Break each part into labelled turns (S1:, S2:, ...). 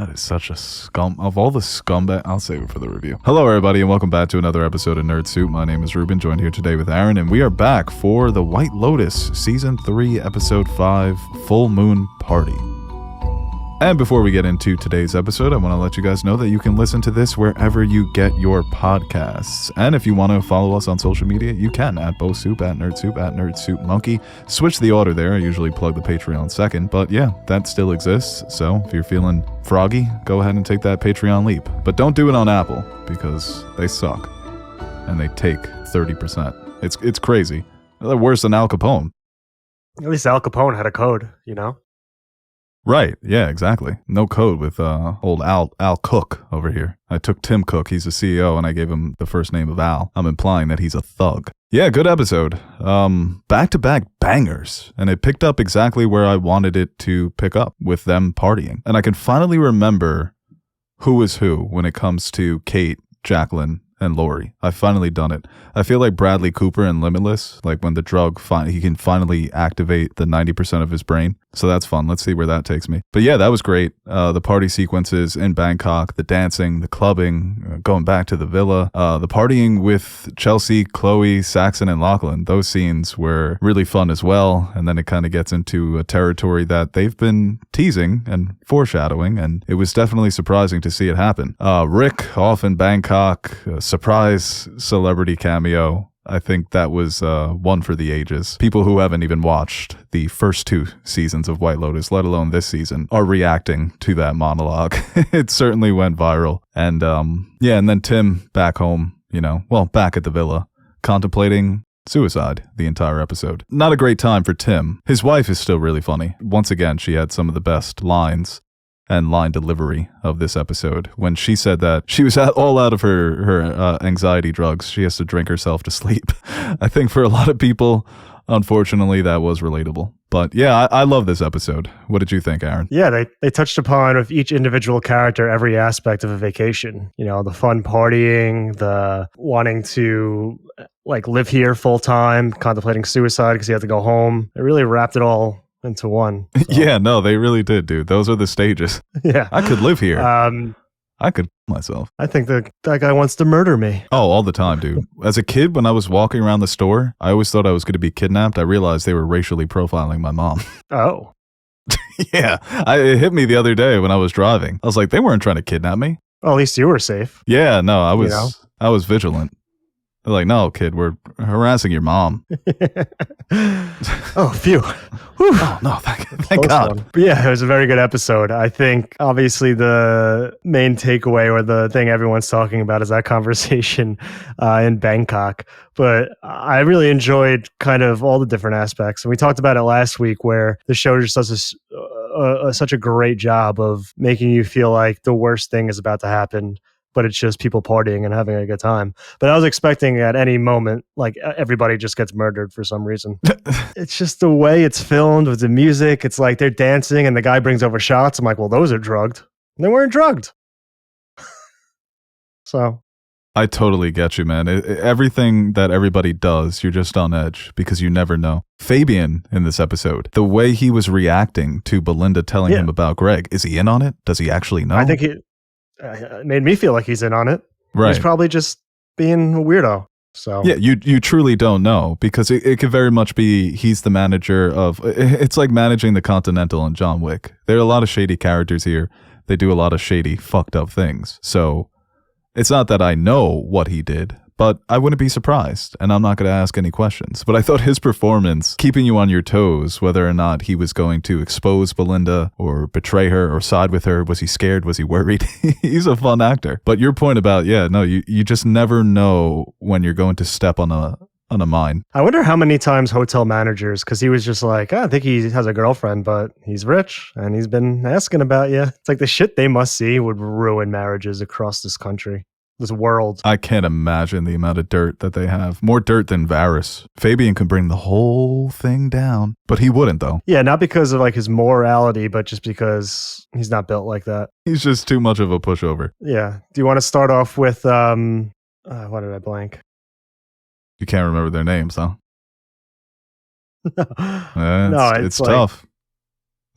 S1: That is such a scum. Of all the scumbag, I'll save it for the review. Hello, everybody, and welcome back to another episode of Nerd Soup. My name is Reuben, joined here today with Aaron, and we are back for The White Lotus, Season 3, Episode 5, Full Moon Party. And before we get into today's episode, I want to let you guys know that you can listen to this wherever you get your podcasts. And if you want to follow us on social media, you can at Beau Soup, at Nerd Soup, at Nerd Soup Monkey. Switch the order there. I usually plug the Patreon second, but yeah, that still exists. So if you're feeling froggy, go ahead and take that Patreon leap. But don't do it on Apple because they suck and they take 30%. It's crazy. They're worse than Al Capone.
S2: At least Al Capone had a code, you know?
S1: Right. Yeah, exactly. No code with old Al Cook over here. I took Tim Cook, he's the CEO, and I gave him the first name of Al. I'm implying that he's a thug. Yeah, good episode. Back-to-back bangers. And it picked up exactly where I wanted it to pick up, with them partying. And I can finally remember who is who when it comes to Kate, Jacqueline, and Lori. I've finally done it. I feel like Bradley Cooper in Limitless, like when the drug, he can finally activate the 90% of his brain. So that's fun. Let's see where that takes me. But yeah, that was great. The party sequences in Bangkok, the dancing, the clubbing, going back to the villa, the partying with Chelsea, Chloe, Saxon, and Lachlan. Those scenes were really fun as well. And then it kind of gets into a territory that they've been teasing and foreshadowing. And it was definitely surprising to see it happen. Rick off in Bangkok, surprise celebrity cameo. I think that was one for the ages. People who haven't even watched the first 2 seasons of White Lotus, let alone this season, are reacting to that monologue. It certainly went viral. And yeah, and then Tim back home, back at the villa, contemplating suicide the entire episode. Not a great time for Tim. His wife is still really funny. Once again, she had some of the best lines and line delivery of this episode when she said that she was all out of her anxiety drugs. She has to drink herself to sleep. I think for a lot of people, unfortunately, that was relatable. But yeah, I love this episode. What did you think, Aaron?
S2: Yeah, they touched upon with each individual character every aspect of a vacation. The fun partying, the wanting to live here full time, contemplating suicide because he had to go home. It really wrapped it all into one. So.
S1: Yeah, no, they really did, dude. Those are the stages.
S2: Yeah.
S1: I could live here. I could myself.
S2: I think that guy wants to murder me.
S1: Oh, all the time, dude. As a kid, when I was walking around the store, I always thought I was going to be kidnapped. I realized they were racially profiling my mom.
S2: Oh.
S1: Yeah. It hit me the other day when I was driving. I was like, they weren't trying to kidnap me.
S2: Well, at least you were safe.
S1: Yeah, no, I was vigilant. They're like, no, kid, we're harassing your mom.
S2: Oh, phew. Whew.
S1: Oh, no, thank God.
S2: One. But yeah, it was a very good episode. I think, obviously, the main takeaway or the thing everyone's talking about is that conversation in Bangkok. But I really enjoyed kind of all the different aspects. And we talked about it last week where the show just does such a great job of making you feel like the worst thing is about to happen, but it's just people partying and having a good time. But I was expecting at any moment, everybody just gets murdered for some reason. It's just the way it's filmed with the music. It's like they're dancing and the guy brings over shots. I'm like, well, those are drugged. And they weren't drugged. So.
S1: I totally get you, man. Everything that everybody does, you're just on edge because you never know. Fabian in this episode, the way he was reacting to Belinda telling him about Greg, is he in on it? Does he actually know?
S2: I think it made me feel like he's in on it.
S1: Right.
S2: He's probably just being a weirdo. So
S1: yeah, you truly don't know because it could very much be he's the manager of. It's like managing the Continental and John Wick. There are a lot of shady characters here. They do a lot of shady, fucked up things. So it's not that I know what he did, but I wouldn't be surprised, and I'm not going to ask any questions. But I thought his performance, keeping you on your toes, whether or not he was going to expose Belinda or betray her or side with her, was he scared, was he worried? He's a fun actor. But your point about, you just never know when you're going to step on a mine.
S2: I wonder how many times hotel managers, because he was just like, I think he has a girlfriend, but he's rich and he's been asking about you. It's like the shit they must see would ruin marriages across this country, this world.
S1: I can't imagine the amount of dirt that they have. More dirt than Varys. Fabian could bring the whole thing down, but he wouldn't though.
S2: Yeah, not because of his morality, but just because he's not built like that.
S1: He's just too much of a pushover.
S2: Yeah. Do you want to start off with, what did I blank?
S1: You can't remember their names, huh?
S2: No,
S1: it's tough.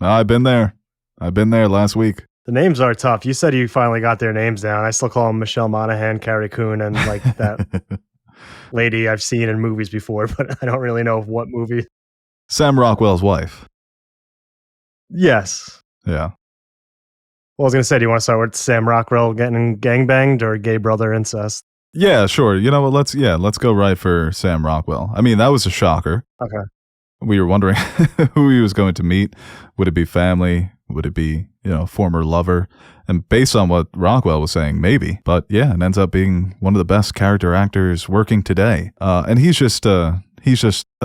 S1: No, I've been there last week.
S2: The names are tough. You said you finally got their names down. I still call them Michelle Monaghan, Carrie Coon, and like that lady I've seen in movies before, but I don't really know what movie.
S1: Sam Rockwell's wife.
S2: Yes.
S1: Yeah.
S2: Well, I was going to say, do you want to start with Sam Rockwell getting gangbanged or gay brother incest?
S1: Yeah, sure. You know what? Let's go right for Sam Rockwell. I mean, that was a shocker.
S2: Okay.
S1: We were wondering who he was going to meet. Would it be family? Would it be, former lover? And based on what Rockwell was saying, maybe. But yeah, it ends up being one of the best character actors working today. And he's just a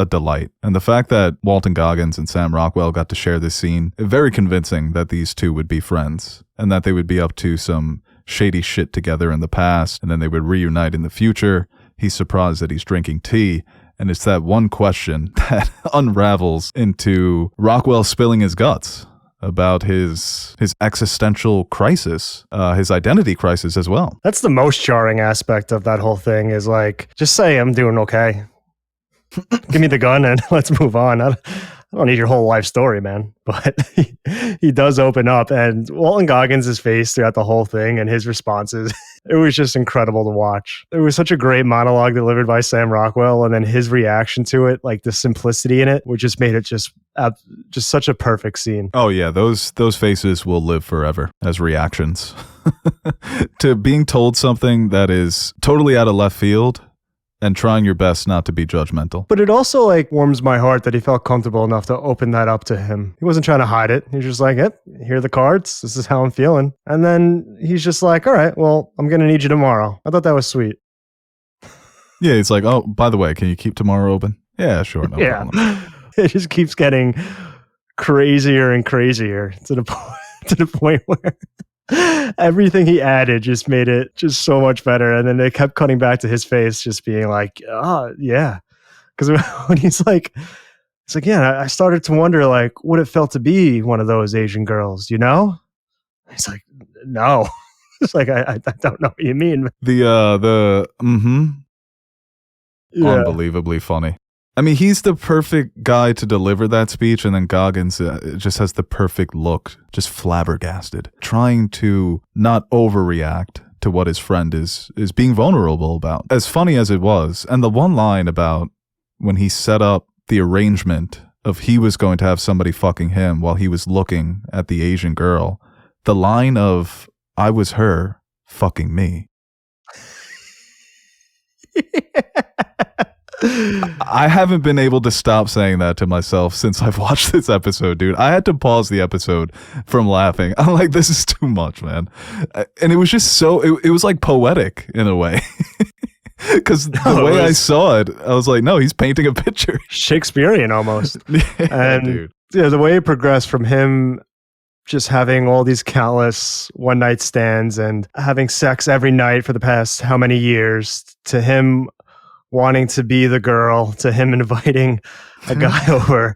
S1: delight. And the fact that Walton Goggins and Sam Rockwell got to share this scene, very convincing that these two would be friends and that they would be up to some shady shit together in the past and then they would reunite in the future. He's surprised that he's drinking tea. And it's that one question that unravels into Rockwell spilling his guts about his existential crisis, his identity crisis as well.
S2: That's the most jarring aspect of that whole thing is like, just say I'm doing okay. Give me the gun and let's move on. I don't need your whole life story, man. But he does open up, and Walton Goggins' face throughout the whole thing and his responses, it was just incredible to watch. It was such a great monologue delivered by Sam Rockwell, and then his reaction to it, like the simplicity in it, which just made it just such a perfect scene.
S1: Oh yeah, those faces will live forever as reactions to being told something that is totally out of left field. And trying your best not to be judgmental.
S2: But it also like warms my heart that he felt comfortable enough to open that up to him. He wasn't trying to hide it. He was just like, here are the cards. This is how I'm feeling. And then he's just like, all right, well, I'm going to need you tomorrow. I thought that was sweet.
S1: Yeah, it's like, oh, by the way, can you keep tomorrow open? Yeah, sure. No problem.
S2: It just keeps getting crazier and crazier to the point where everything he added just made it just so much better. And then they kept cutting back to his face, just being like, oh, yeah. Because when he's like, it's like, yeah, I started to wonder, like, what it felt to be one of those Asian girls, you know? He's like, no. It's like, I don't know what you mean.
S1: Yeah. Unbelievably funny. I mean, he's the perfect guy to deliver that speech, and then Goggins just has the perfect look, just flabbergasted, trying to not overreact to what his friend is being vulnerable about. As funny as it was, and the one line about when he set up the arrangement of he was going to have somebody fucking him while he was looking at the Asian girl, the line of, I was her fucking me. I haven't been able to stop saying that to myself since I've watched this episode, dude. I had to pause the episode from laughing. I'm like, this is too much, man. And it was just so, it was like poetic in a way. Because the way I saw it, I was like, no, he's painting a picture.
S2: Shakespearean almost.
S1: And dude.
S2: Yeah, the way it progressed from him just having all these countless one-night stands and having sex every night for the past how many years to him wanting to be the girl, to him inviting a guy over,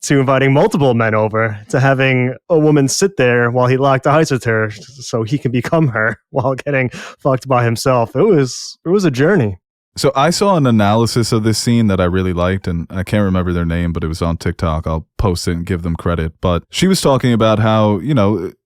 S2: to inviting multiple men over, to having a woman sit there while he locked eyes with her so he can become her while getting fucked by himself. It was a journey.
S1: So I saw an analysis of this scene that I really liked, and I can't remember their name, but it was on TikTok. I'll post it and give them credit. But she was talking about how,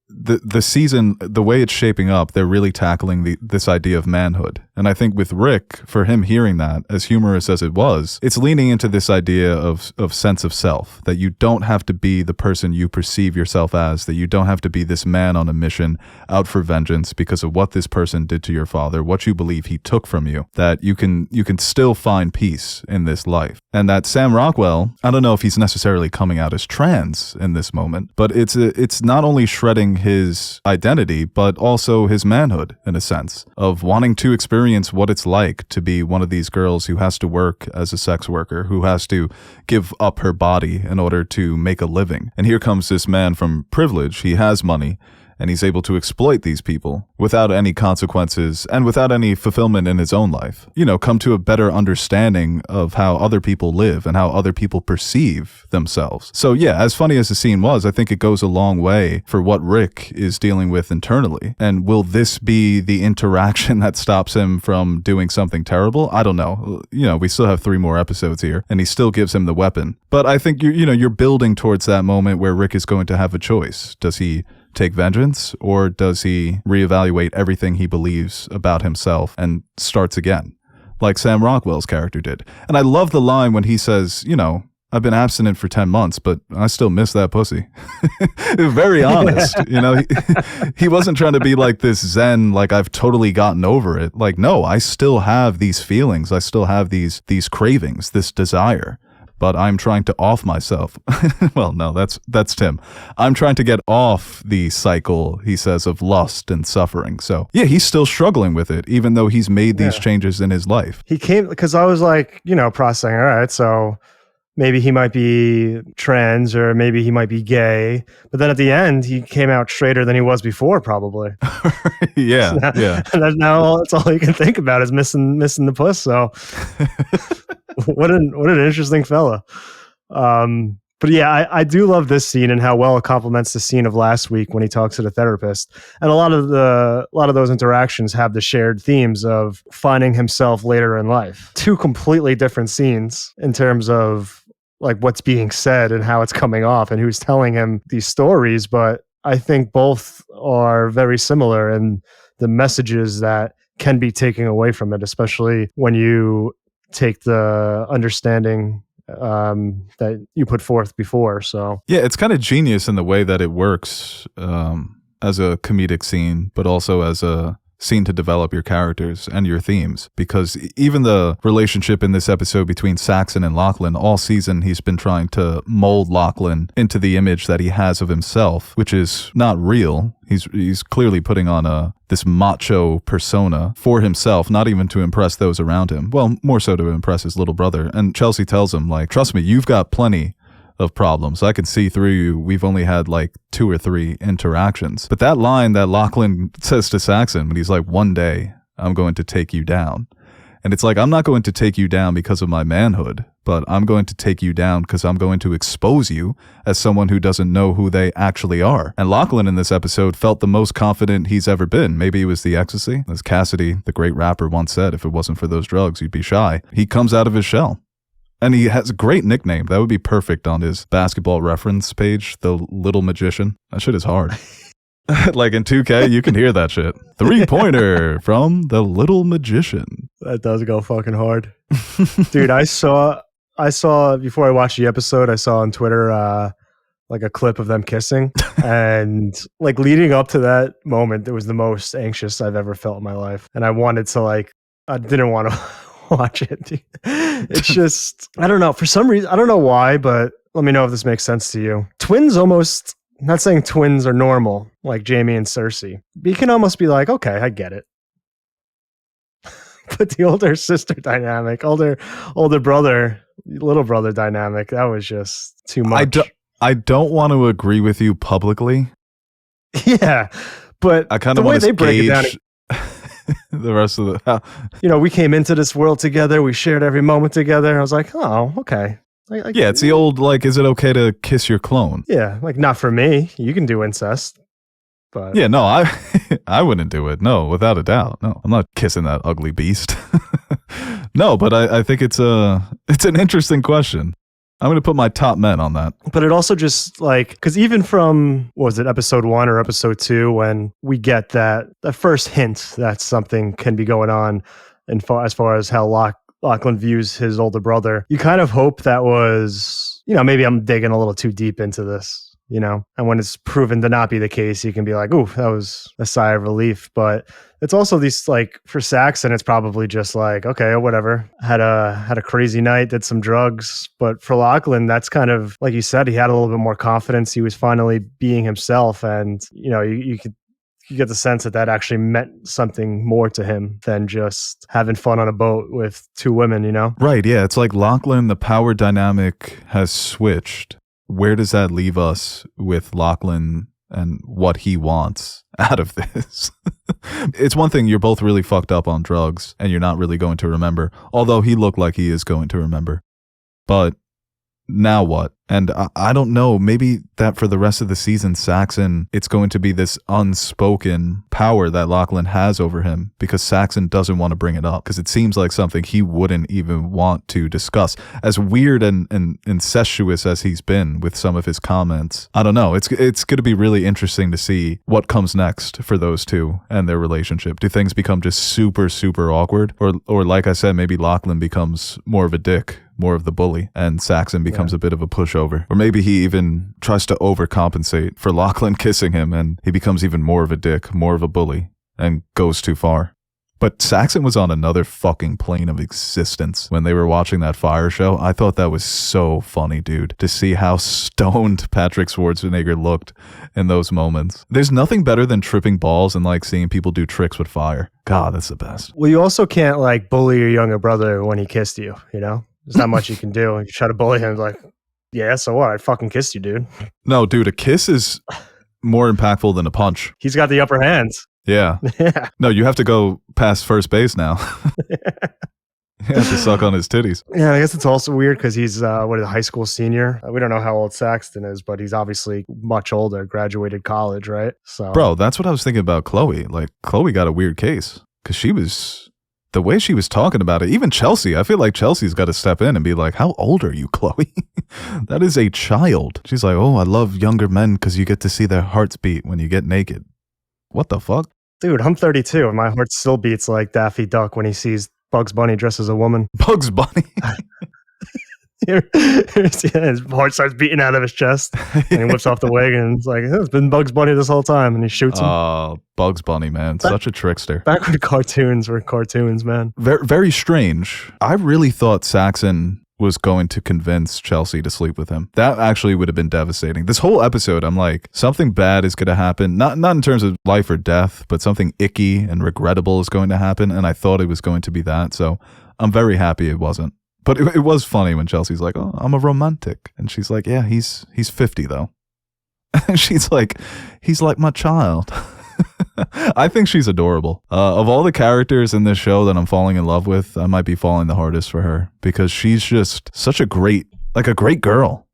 S1: the season, the way it's shaping up, they're really tackling this idea of manhood. And I think with Rick, for him hearing that, as humorous as it was, it's leaning into this idea of sense of self, that you don't have to be the person you perceive yourself as, that you don't have to be this man on a mission out for vengeance because of what this person did to your father, what you believe he took from you, that you can still find peace in this life. And that Sam Rockwell, I don't know if he's necessarily coming out as trans in this moment, but it's not only shredding his identity, but also his manhood, in a sense, of wanting to experience what it's like to be one of these girls who has to work as a sex worker, who has to give up her body in order to make a living. And here comes this man from privilege. He has money, and he's able to exploit these people without any consequences and without any fulfillment in his own life. Come to a better understanding of how other people live and how other people perceive themselves. So yeah, as funny as the scene was, I think it goes a long way for what Rick is dealing with internally. And will this be the interaction that stops him from doing something terrible? I don't know. We still have 3 more episodes here, and he still gives him the weapon. But I think you're building towards that moment where Rick is going to have a choice. Does he take vengeance, or does he reevaluate everything he believes about himself and starts again, like Sam Rockwell's character did? And I love the line when he says, you know, I've been abstinent for 10 months, but I still miss that pussy. Very honest. You know, he wasn't trying to be like this Zen, like I've totally gotten over it. Like, no, I still have these feelings. I still have these cravings, this desire, but I'm trying to off myself. Well, no, that's Tim. I'm trying to get off the cycle, he says, of lust and suffering. So yeah, he's still struggling with it, even though he's made these changes in his life.
S2: He came, because I was like, you know, processing, all right, so maybe he might be trans or maybe he might be gay. But then at the end, he came out straighter than he was before, probably.
S1: Yeah.
S2: And now that's all he can think about is missing the puss. So what an interesting fella. But yeah, I do love this scene and how well it complements the scene of last week when he talks to the therapist. And a lot of those interactions have the shared themes of finding himself later in life. Two completely different scenes in terms of like what's being said and how it's coming off and who's telling him these stories. But I think both are very similar in the messages that can be taken away from it, especially when you take the understanding that you put forth before. So
S1: yeah, it's kind of genius in the way that it works as a comedic scene, but also as a scene to develop your characters and your themes. Because even the relationship in this episode between Saxon and Lachlan, all season he's been trying to mold Lachlan into the image that he has of himself, which is not real. He's clearly putting on this macho persona for himself, not even to impress those around him. Well, more so to impress his little brother. And Chelsea tells him, like, trust me, you've got plenty of problems. I can see through you. We've only had like 2 or 3 interactions. But that line that Lachlan says to Saxon when he's like, one day I'm going to take you down. And it's like, I'm not going to take you down because of my manhood, but I'm going to take you down because I'm going to expose you as someone who doesn't know who they actually are. And Lachlan in this episode felt the most confident he's ever been. Maybe it was the ecstasy. As Cassidy, the great rapper, once said, if it wasn't for those drugs, you'd be shy. He comes out of his shell. And he has a great nickname. That would be perfect on his basketball reference page, the Little Magician. That shit is hard. Like in 2K, you can hear that shit. 3-pointer from the Little Magician.
S2: That does go fucking hard. Dude, I saw before I watched the episode, I saw on Twitter like a clip of them kissing. And like leading up to that moment, it was the most anxious I've ever felt in my life. And I wanted to I didn't want to watch it. It's just, I don't know, for some reason, I don't know why, but let me know if this makes sense to you. Twins almost, I'm not saying twins are normal like Jamie and Cersei, but you can almost be like, okay, I get it. But the older sister dynamic, older brother, little brother dynamic, that was just too much.
S1: I don't want to agree with you publicly.
S2: Yeah, but
S1: I kind of want to break it down. The rest of the,
S2: you know, we came into this world together. We shared every moment together. I was like, oh, okay.
S1: Yeah, it's the old, like, is it okay to kiss your clone?
S2: Yeah, like, not for me. You can do incest. But
S1: yeah, no, I wouldn't do it. No, without a doubt. No, I'm not kissing that ugly beast. No, but I think it's an interesting question. I'm going to put my top men on that.
S2: But it also just like, because even from, what was it, episode 1 or episode 2, when we get that first hint that something can be going on as far as how Lachlan views his older brother, you kind of hope that was, you know, maybe I'm digging a little too deep into this, you know, and when it's proven to not be the case, you can be like, ooh, that was a sigh of relief. But it's also these, like, for Saxon, it's probably just like, okay, whatever. Had a crazy night, did some drugs. But for Lachlan, that's kind of, like you said, he had a little bit more confidence. He was finally being himself. And, you know, you get the sense that actually meant something more to him than just having fun on a boat with 2 women, you know?
S1: Right, yeah. It's like Lachlan, the power dynamic has switched. Where does that leave us with Lachlan and what he wants out of this? It's one thing, you're both really fucked up on drugs and you're not really going to remember, although he looked like he is going to remember. But now what? And I don't know, maybe that for the rest of the season, Saxon, it's going to be this unspoken power that Lachlan has over him because Saxon doesn't want to bring it up because it seems like something he wouldn't even want to discuss. As weird and incestuous as he's been with some of his comments, I don't know. It's going to be really interesting to see what comes next for those two and their relationship. Do things become just super, super awkward? Or like I said, maybe Lachlan becomes more of a dick, more of the bully, and Saxon becomes a bit of a pushover. Or maybe he even tries to overcompensate for Lachlan kissing him and he becomes even more of a dick, more of a bully, and goes too far. But Saxon was on another fucking plane of existence when they were watching that fire show. I thought that was so funny, dude, to see how stoned Patrick Schwarzenegger looked in those moments. There's nothing better than tripping balls and like seeing people do tricks with fire. God, that's the best.
S2: Well, you also can't like bully your younger brother when he kissed you, you know? There's not much you can do. You try to bully him, like, yeah, so what? I fucking kissed you, dude.
S1: No, dude, a kiss is more impactful than a punch.
S2: He's got the upper hands.
S1: Yeah.
S2: Yeah.
S1: No, you have to go past first base now. You have to suck on his titties.
S2: Yeah, I guess it's also weird because he's a high school senior. We don't know how old Saxton is, but he's obviously much older, graduated college, right? So,
S1: bro, that's what I was thinking about Chloe. Like, Chloe got a weird case because the way she was talking about it, even Chelsea, I feel like Chelsea's got to step in and be like, how old are you, Chloe? That is a child. She's like, oh, I love younger men because you get to see their hearts beat when you get naked. What the fuck?
S2: Dude, I'm 32 and my heart still beats like Daffy Duck when he sees Bugs Bunny dressed as a woman.
S1: Bugs Bunny?
S2: His heart starts beating out of his chest and he whips off the wig and it's like, it's been Bugs Bunny this whole time, and he shoots him.
S1: Oh, Bugs Bunny, man. Such a trickster.
S2: Back when cartoons were cartoons, man.
S1: Very, very strange. I really thought Saxon was going to convince Chelsea to sleep with him. That actually would have been devastating. This whole episode, I'm like, something bad is going to happen. Not in terms of life or death, but something icky and regrettable is going to happen. And I thought it was going to be that. So I'm very happy it wasn't. But it was funny when Chelsea's like, oh, I'm a romantic. And she's like, yeah, he's 50 though. And she's like, he's like my child. I think she's adorable. Of all the characters in this show that I'm falling in love with, I might be falling the hardest for her because she's just such a great girl.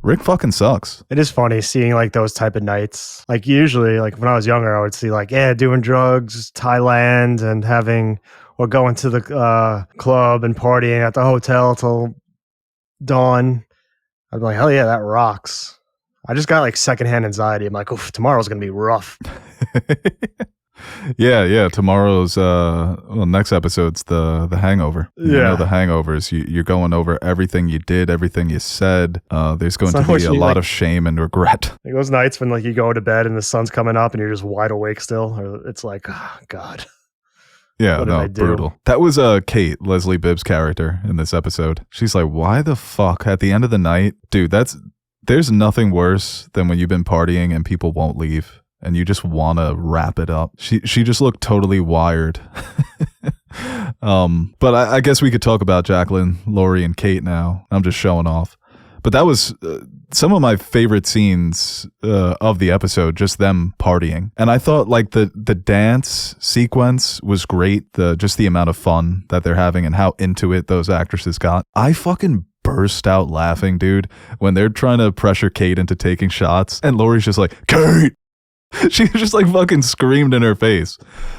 S1: Rick fucking sucks.
S2: It is funny seeing like those type of nights. Like usually, like when I was younger, I would see like, yeah, doing drugs, Thailand, and or going to the club and partying at the hotel till dawn. I'd be like, hell yeah, that rocks. I just got like secondhand anxiety. I'm like, oof, tomorrow's going to be rough.
S1: Yeah. Tomorrow's, next episode's the hangover.
S2: Yeah.
S1: You know, the hangovers. You're going over everything you did, everything you said. There's going to be a lot of shame and regret.
S2: Like those nights when like you go to bed and the sun's coming up and you're just wide awake still. Or it's like, oh, God.
S1: Yeah, no, brutal. That was Kate, Leslie Bibb's character in this episode. She's like, why the fuck? At the end of the night, dude, there's nothing worse than when you've been partying and people won't leave and you just want to wrap it up. She just looked totally wired. But I guess we could talk about Jacqueline, Lori, and Kate now. I'm just showing off. But that was some of my favorite scenes of the episode, just them partying. And I thought like the dance sequence was great. Just the amount of fun that they're having and how into it those actresses got. I fucking burst out laughing, dude, when they're trying to pressure Kate into taking shots. And Lori's just like, Kate! She just like fucking screamed in her face.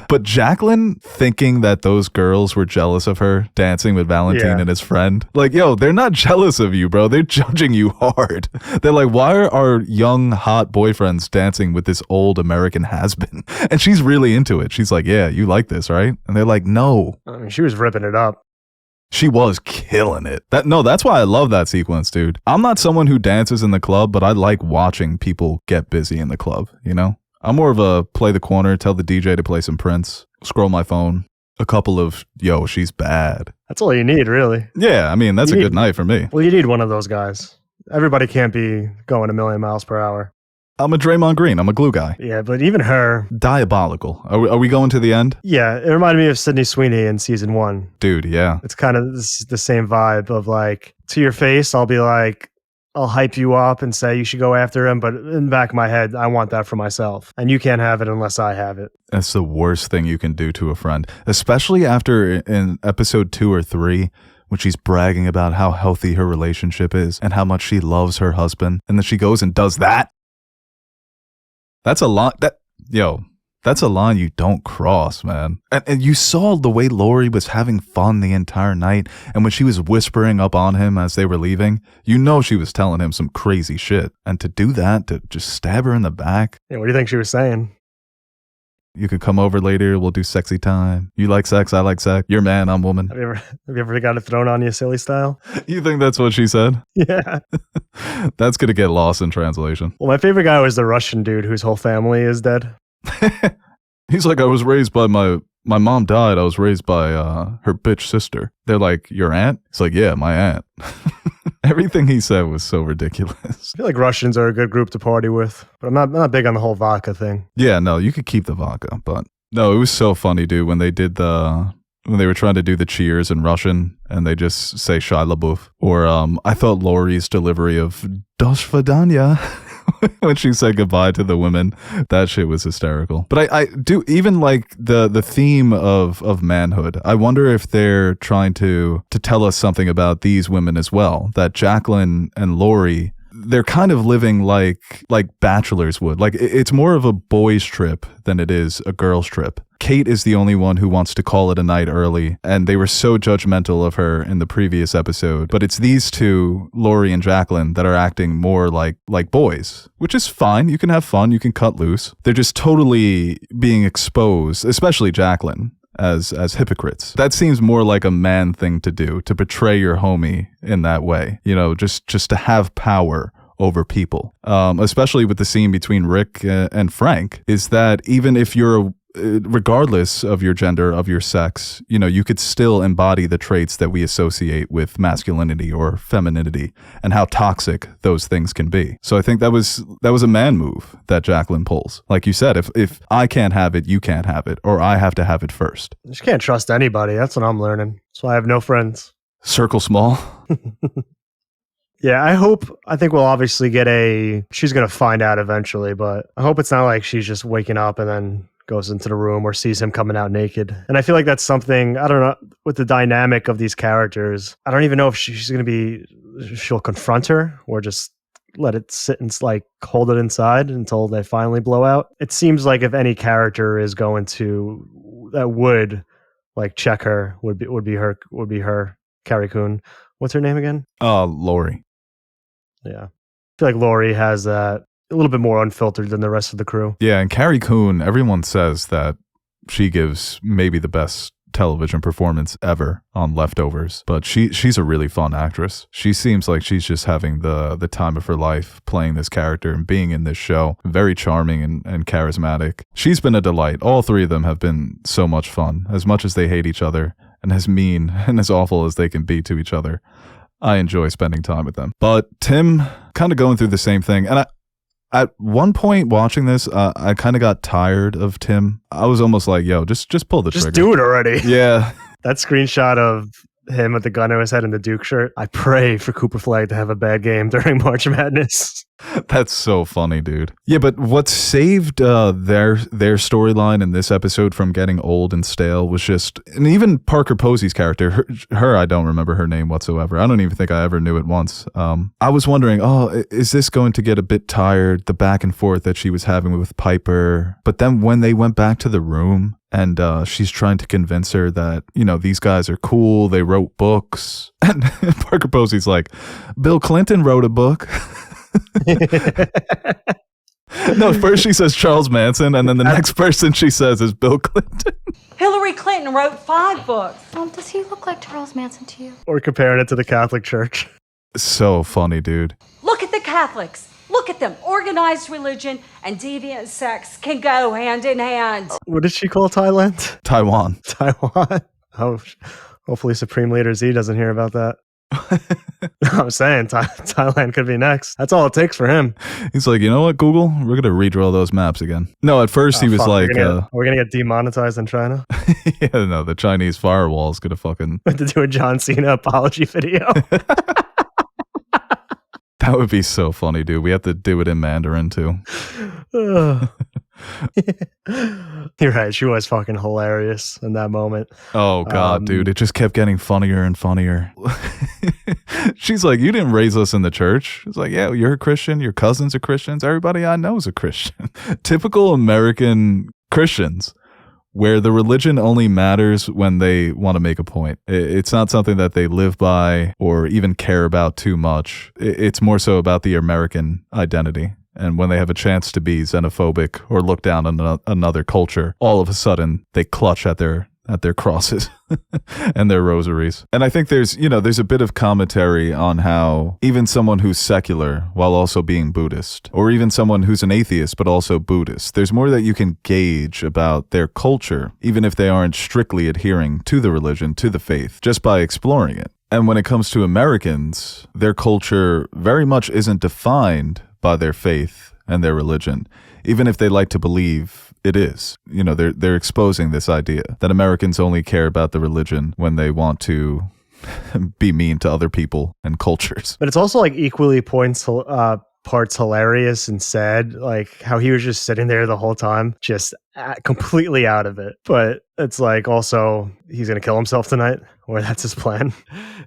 S1: But Jacqueline thinking that those girls were jealous of her dancing with Valentine and his friend. Like, yo, they're not jealous of you, bro. They're judging you hard. They're like, why are our young, hot boyfriends dancing with this old American has-been? And she's really into it. She's like, yeah, you like this, right? And they're like, no.
S2: I mean, she was ripping it up.
S1: She was killing it. That's why I love that sequence, dude. I'm not someone who dances in the club, but I like watching people get busy in the club, you know? I'm more of a play the corner, tell the DJ to play some Prince, scroll my phone, a couple of, yo, she's bad.
S2: That's all you need, really.
S1: Yeah, I mean, that's a good night for me.
S2: Well, you need one of those guys. Everybody can't be going a million miles per hour.
S1: I'm a Draymond Green. I'm a glue guy.
S2: Yeah, but even her...
S1: Diabolical. Are we going to the end?
S2: Yeah, it reminded me of Sydney Sweeney in season 1.
S1: Dude, yeah.
S2: It's kind of the same vibe of like, to your face, I'll be like, I'll hype you up and say you should go after him, but in the back of my head, I want that for myself. And you can't have it unless I have it.
S1: That's the worst thing you can do to a friend, especially after in episode 2 or 3 when she's bragging about how healthy her relationship is and how much she loves her husband, and then she goes and does that. That's a line that's a line you don't cross, man. And you saw the way Lori was having fun the entire night, and when she was whispering up on him as they were leaving, you know she was telling him some crazy shit. And to do that, to just stab her in the back.
S2: Yeah, what do you think she was saying?
S1: You could come over later, we'll do sexy time. You like sex, I like sex. You're man, I'm woman.
S2: Have you ever got it thrown on you silly style?
S1: You think that's what she said?
S2: Yeah.
S1: That's gonna get lost in translation.
S2: Well, my favorite guy was the Russian dude whose whole family is dead.
S1: He's like, I was raised by my mom died. I was raised by her bitch sister. They're like, your aunt? He's like, yeah, my aunt. Everything he said was so ridiculous.
S2: I feel like Russians are a good group to party with, but I'm not big on the whole vodka thing.
S1: Yeah, no, you could keep the vodka, but no, it was so funny, dude, when they were trying to do the cheers in Russian and they just say Shia LaBeouf. Or I thought Lori's delivery of Do Svidaniya when she said goodbye to the women, that shit was hysterical. But I do even like the theme of manhood. I wonder if they're trying to tell us something about these women as well, that Jacqueline and Lori, they're kind of living like bachelors would. Like it's more of a boys trip than it is a girls trip. Kate is the only one who wants to call it a night early, and they were so judgmental of her in the previous episode. But it's these two, Lori and Jacqueline, that are acting more like boys, which is fine. You can have fun. You can cut loose. They're just totally being exposed, especially Jacqueline, as hypocrites. That seems more like a man thing to do, to betray your homie in that way. You know, just to have power over people. Especially with the scene between Rick and Frank, is that even if you're regardless of your gender, of your sex, you know, you could still embody the traits that we associate with masculinity or femininity and how toxic those things can be. So I think that was a man move that Jacqueline pulls. Like you said, if I can't have it, you can't have it, or I have to have it first.
S2: You just can't trust anybody. That's what I'm learning. That's why I have no friends.
S1: Circle small.
S2: Yeah, I think we'll obviously get she's going to find out eventually, but I hope it's not like she's just waking up and then goes into the room or sees him coming out naked. And I feel like that's something, I don't know, with the dynamic of these characters, I don't even know if she'll confront her or just let it sit and like hold it inside until they finally blow out. It seems like if any character is going to, that would like check her, would be her, Carrie Coon. What's her name again?
S1: Lori.
S2: Yeah. I feel like Lori has that a little bit more unfiltered than the rest of the crew.
S1: Yeah, and Carrie Coon, everyone says that she gives maybe the best television performance ever on Leftovers, but she's a really fun actress. She seems like she's just having the time of her life playing this character and being in this show. Very charming and charismatic. She's been a delight. All three of them have been so much fun, as much as they hate each other and as mean and as awful as they can be to each other. I enjoy spending time with them. But Tim, kind of going through the same thing, and at one point watching this, I kind of got tired of Tim. I was almost like, yo, just pull the trigger.
S2: Just do it already.
S1: Yeah.
S2: That screenshot of him with the gun to his head in the Duke shirt. I pray for Cooper Flagg to have a bad game during March Madness.
S1: That's so funny, dude. Yeah, but what saved their storyline in this episode from getting old and stale was just, and even Parker Posey's character, her I don't remember her name whatsoever. I don't even think I ever knew it once. I was wondering, is this going to get a bit tired, the back and forth that she was having with Piper? But then when they went back to the room and she's trying to convince her that, you know, these guys are cool, they wrote books. And Parker Posey's like, Bill Clinton wrote a book. No, first she says Charles Manson, and then the next person she says is Bill Clinton.
S3: Hillary Clinton wrote 5 books.
S4: Does he look like Charles Manson to you?
S2: Or comparing it to the Catholic Church.
S1: So funny, dude.
S3: Look at the Catholics. Look at them. Organized religion and deviant sex can go hand in hand.
S2: What did she call Thailand?
S1: Taiwan.
S2: Taiwan. Oh, hopefully Supreme Leader Z doesn't hear about that. I'm saying Thailand could be next. That's all it takes for him.
S1: He's like, you know what, Google? We're going to redraw those maps again. No, at first he was like...
S2: We're going to get demonetized in China?
S1: Yeah, no, the Chinese firewall is going to fucking...
S2: to do a John Cena apology video.
S1: That would be so funny, dude. We have to do it in Mandarin, too.
S2: You're right. She was fucking hilarious in that moment.
S1: Oh God, dude, it just kept getting funnier and funnier. She's like, "You didn't raise us in the church." It's like, "Yeah, you're a Christian. Your cousins are Christians. Everybody I know is a Christian." Typical American Christians, where the religion only matters when they want to make a point. It's not something that they live by or even care about too much. It's more so about the American identity. And when they have a chance to be xenophobic or look down on another culture, all of a sudden they clutch at their crosses and their rosaries. And I think there's a bit of commentary on how even someone who's secular while also being Buddhist, or even someone who's an atheist but also Buddhist, there's more that you can gauge about their culture, even if they aren't strictly adhering to the religion, to the faith, just by exploring it. And when it comes to Americans, their culture very much isn't defined by their faith and their religion, even if they like to believe it is. They're exposing this idea that Americans only care about the religion when they want to be mean to other people and cultures.
S2: But it's also like equally parts hilarious and sad, like how he was just sitting there the whole time, just completely out of it. But it's like also he's gonna kill himself tonight, or that's his plan.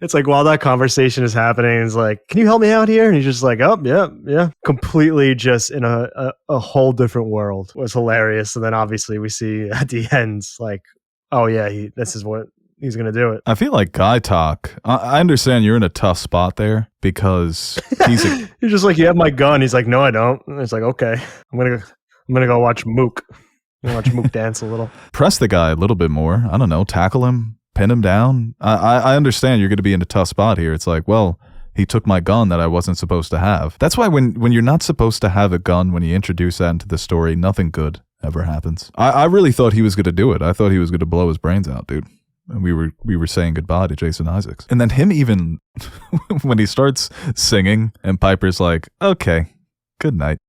S2: It's like while that conversation is happening, it's like, "Can you help me out here?" And he's just like, "Oh yeah," completely just in a whole different world. It was hilarious. And then obviously we see at the end, like, oh yeah, this is what he's gonna do it.
S1: I feel like guy talk. I understand you're in a tough spot there because he's
S2: just like, "You have my gun." He's like, "No, I don't." And it's like, "Okay, I'm gonna go watch Mook. I'm gonna watch Mook dance a little."
S1: Press the guy a little bit more. I don't know, tackle him, pin him down. I understand you're going to be in a tough spot here. It's like, well, he took my gun that I wasn't supposed to have. That's why when you're not supposed to have a gun, when you introduce that into the story, nothing good ever happens. I really thought he was going to do it. I thought he was going to blow his brains out, dude. And we were saying goodbye to Jason Isaacs. And then him even, when he starts singing and Piper's like, "Okay, good night."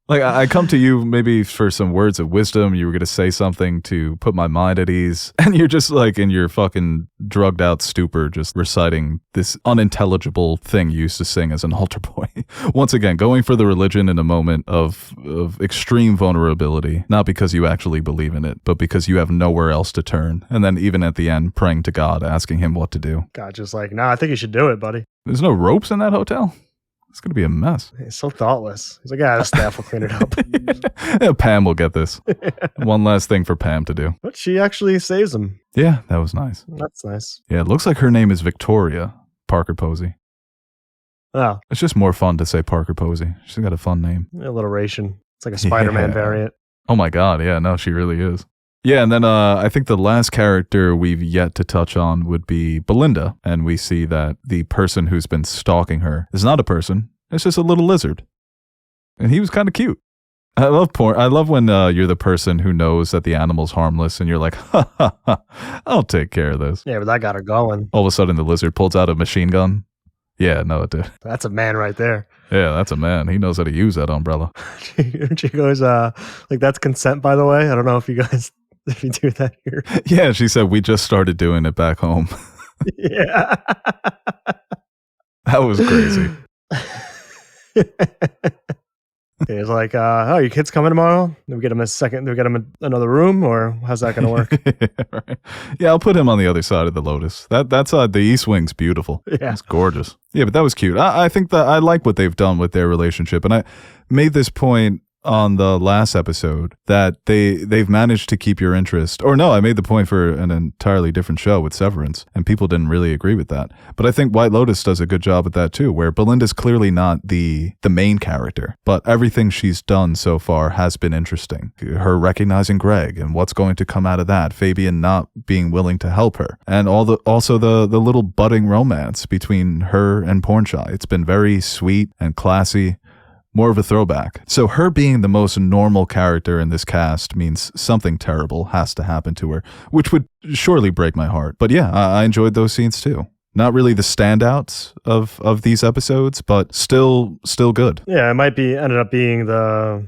S1: Like, I come to you maybe for some words of wisdom. You were going to say something to put my mind at ease. And you're just like in your fucking drugged out stupor, just reciting this unintelligible thing you used to sing as an altar boy. Once again, going for the religion in a moment of extreme vulnerability, not because you actually believe in it, but because you have nowhere else to turn. And then even at the end, praying to God, asking him what to do.
S2: God just like, "Nah, I think you should do it, buddy."
S1: There's no ropes in that hotel? It's going to be a mess.
S2: He's so thoughtless. He's like, "Yeah, the staff will clean it up."
S1: Yeah, Pam will get this. One last thing for Pam to do.
S2: But she actually saves him.
S1: Yeah, that was nice.
S2: That's nice.
S1: Yeah, it looks like her name is Victoria Parker Posey.
S2: Oh,
S1: It's just more fun to say Parker Posey. She's got a fun name.
S2: alliteration. It's like a Spider-Man variant.
S1: Oh my God, yeah, no, she really is. Yeah, and then I think the last character we've yet to touch on would be Belinda, and we see that the person who's been stalking her is not a person, it's just a little lizard. And he was kind of cute. I love porn. I love when you're the person who knows that the animal's harmless, and you're like, "Ha ha ha, I'll take care of this."
S2: Yeah, but that got her going.
S1: All of a sudden, the lizard pulls out a machine gun. Yeah, no, it did.
S2: That's a man right there.
S1: Yeah, that's a man. He knows how to use that umbrella.
S2: She goes, like, "That's consent, by the way." I don't know if you guys... if you do that here.
S1: Yeah, she said, "We just started doing it back home."
S2: Yeah.
S1: That was crazy.
S2: It's like, "Oh, your kid's coming tomorrow? Do we get him another room, or how's that going to work?"
S1: Yeah, right. Yeah, I'll put him on the other side of the Lotus. That's the East Wing's beautiful.
S2: Yeah.
S1: It's gorgeous. Yeah, but that was cute. I think that I like what they've done with their relationship, and I made this point on the last episode that they've managed to keep your interest. Or no, I made the point for an entirely different show with Severance, and people didn't really agree with that. But I think White Lotus does a good job at that too, where Belinda's clearly not the main character, but everything she's done so far has been interesting. Her recognizing Greg and what's going to come out of that, Fabian not being willing to help her, and also the little budding romance between her and Pornshy. It's been very sweet and classy. More of a throwback. So her being the most normal character in this cast means something terrible has to happen to her, which would surely break my heart. But yeah, I enjoyed those scenes too. Not really the standouts of these episodes, but still good.
S2: Yeah, it might be ended up being the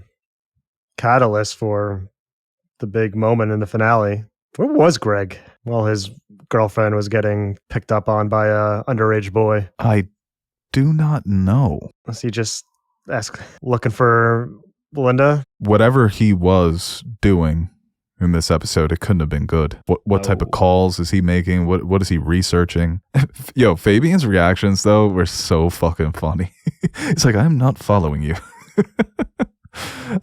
S2: catalyst for the big moment in the finale. Where was Greg? Well, his girlfriend was getting picked up on by a underage boy.
S1: I do not know.
S2: Was he just looking for Belinda?
S1: Whatever he was doing in this episode, it couldn't have been good. What type of calls is he making? What is he researching? Yo, Fabian's reactions though were so fucking funny. It's like, I'm not following you.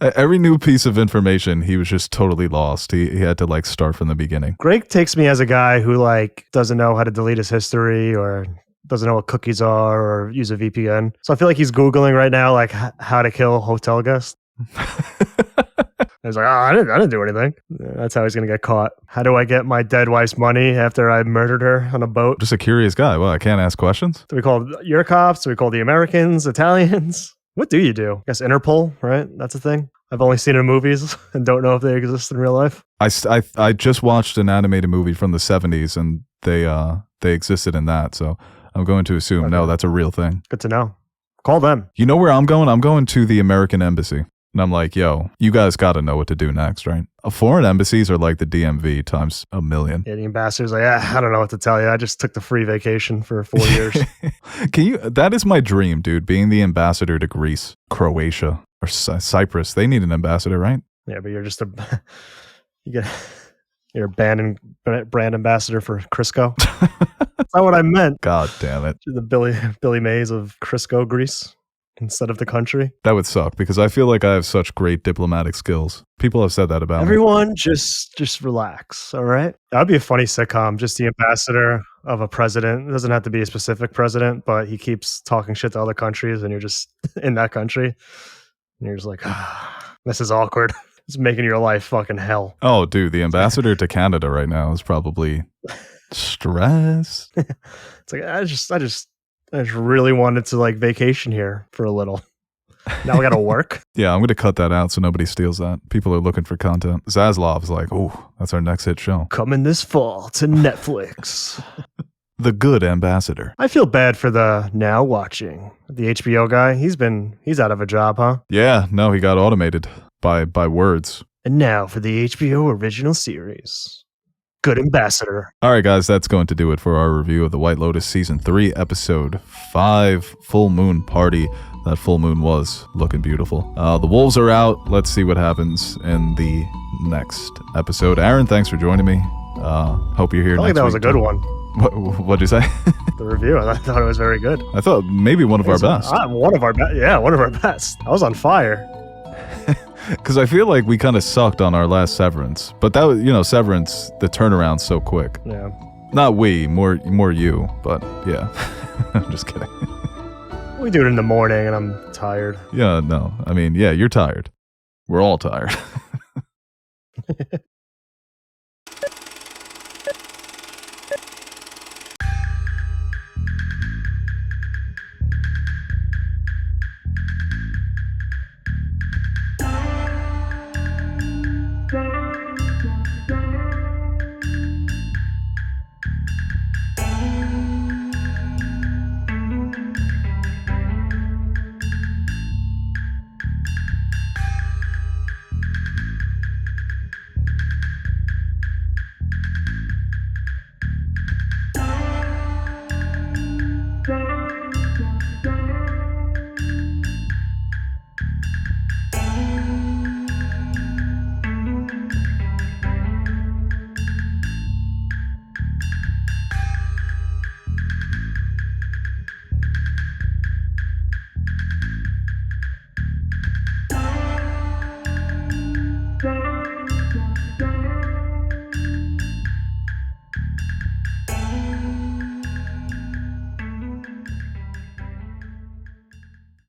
S1: Every new piece of information, he was just totally lost. He had to like start from the beginning.
S2: Greg takes me as a guy who like doesn't know how to delete his history or doesn't know what cookies are or use a VPN. So I feel like he's Googling right now like how to kill hotel guests. He's like, I didn't do anything. That's how he's going to get caught. How do I get my dead wife's money after I murdered her on a boat?
S1: Just a curious guy. Well, I can't ask questions.
S2: Do we call your cops? Do we call the Americans, Italians? What do you do? I guess Interpol, right? That's a thing. I've only seen it in movies and don't know if they exist in real life.
S1: I just watched an animated movie from the 70s and they existed in that. So I'm going to assume, no, that's a real thing.
S2: Good to know. Call them.
S1: You know where I'm going? I'm going to the American Embassy. And I'm like, yo, you guys got to know what to do next, right? Foreign embassies are like the DMV times a million.
S2: Yeah, the ambassador's like, I don't know what to tell you. I just took the free vacation for 4 years.
S1: That is my dream, dude, being the ambassador to Greece, Croatia, or Cyprus. They need an ambassador, right?
S2: Yeah, but you're just you're a brand ambassador for Crisco. That's not what I meant.
S1: God damn it.
S2: You're the Billy Mays of Crisco, Greece. Instead of the country.
S1: That would suck because I feel like I have such great diplomatic skills. People have said that about
S2: Everyone
S1: me.
S2: just relax, all right? That'd be a funny sitcom, just the ambassador of a president. It doesn't have to be a specific president, but he keeps talking shit to other countries and you're just in that country. And you're just like, this is awkward. It's making your life fucking hell.
S1: Oh, dude, the ambassador to Canada right now is probably stress.
S2: It's like, I just really wanted to like vacation here for a little. Now we got to work.
S1: Yeah, I'm going to cut that out so nobody steals that. People are looking for content. Zaslav's like, oh, that's our next hit show.
S2: Coming this fall to Netflix.
S1: The Good Ambassador.
S2: I feel bad for the now watching. The HBO guy, he's out of a job, huh?
S1: Yeah, no, he got automated by words.
S2: And now for the HBO original series. Good Ambassador.
S1: All right, guys, that's going to do it for our review of The White Lotus Season 3, Episode 5, Full Moon Party. That full moon was looking beautiful. The wolves are out. Let's see what happens in the next episode. Aaron, thanks for joining me. Hope you're here next week.
S2: I think that was a good one.
S1: What'd you say?
S2: The review, I thought it was very good.
S1: I thought maybe one of our best.
S2: One of our best. I was on fire.
S1: Because I feel like we kind of sucked on our last Severance. But that was, Severance, the turnaround's so quick.
S2: Yeah.
S1: Not we, more you, but yeah. I'm just kidding.
S2: We do it in the morning and I'm tired.
S1: Yeah, no. I mean, yeah, you're tired. We're all tired.